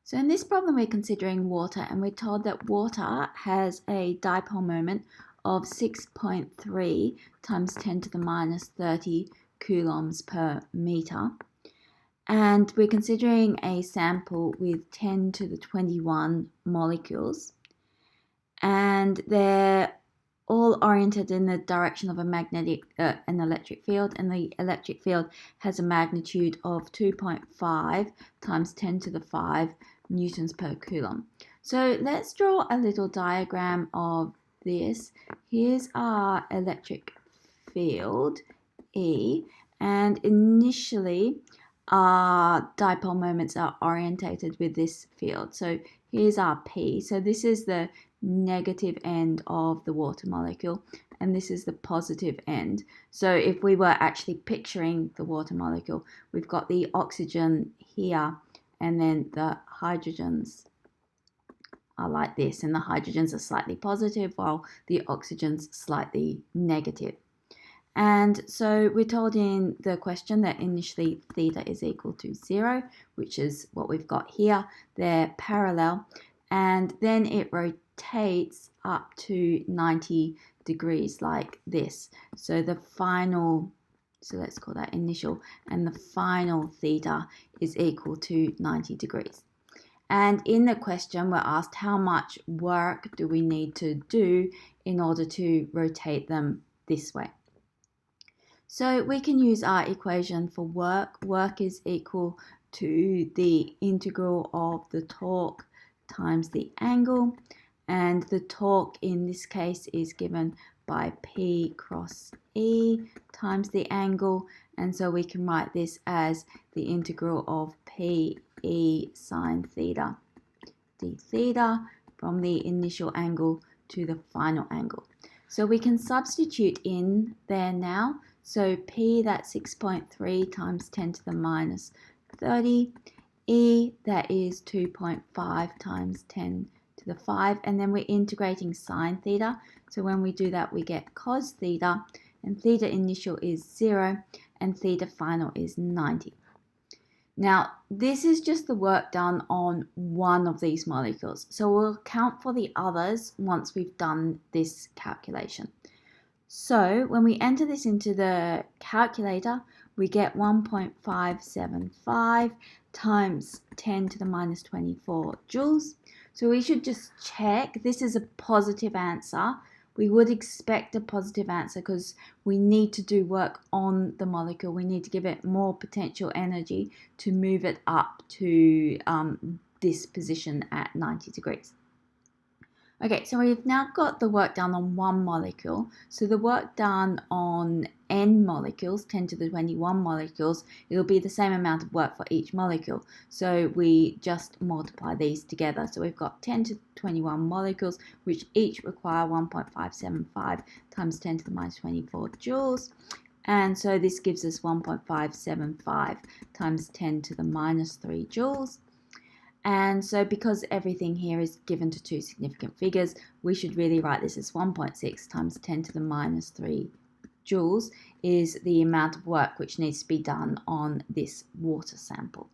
So in this problem, we're considering water, and we're told that water has a dipole moment of 6.3 times 10 to the minus 30 coulombs per meter. And we're considering a sample with 10 to the 21 molecules. And they're all oriented in the direction of an electric field, and the electric field has a magnitude of 2.5 times 10 to the 5 newtons per coulomb. So let's draw a little diagram of this. Here's our electric field, E, and initially our dipole moments are orientated with this field. So here's our P. So this is the negative end of the water molecule, and this is the positive end. So if we were actually picturing the water molecule, we've got the oxygen here, and then the hydrogens are like this, and the hydrogens are slightly positive while the oxygens slightly negative. And so we're told in the question that initially theta is equal to 0, which is what we've got here. They're parallel, and then it rotates up to 90 degrees like this. So let's call that initial, and the final theta is equal to 90 degrees. And in the question, we're asked how much work do we need to do in order to rotate them this way. So we can use our equation for work. Work is equal to the integral of the torque times the angle, and the torque in this case is given by P cross E times the angle, and so we can write this as the integral of P E sine theta d theta from the initial angle to the final angle. So we can substitute in there now. So P, that's 6.3 times 10 to the minus 30. E, that is 2.5 times 10 to the 5. And then we're integrating sine theta. So when we do that, we get cos theta. And theta initial is 0. And theta final is 90. Now, this is just the work done on one of these molecules. So we'll count for the others once we've done this calculation. So when we enter this into the calculator, we get 1.575 times 10 to the minus 24 joules. So we should just check. This is a positive answer. We would expect a positive answer because we need to do work on the molecule. We need to give it more potential energy to move it up to this position at 90 degrees. Okay, so we've now got the work done on one molecule. So the work done on n molecules, 10 to the 21 molecules, it'll be the same amount of work for each molecule. So we just multiply these together. So we've got 10 to 21 molecules, which each require 1.575 times 10 to the minus 24 joules. And so this gives us 1.575 times 10 to the minus 3 joules. And so because everything here is given to two significant figures, we should really write this as 1.6 times 10 to the minus 3 joules is the amount of work which needs to be done on this water sample.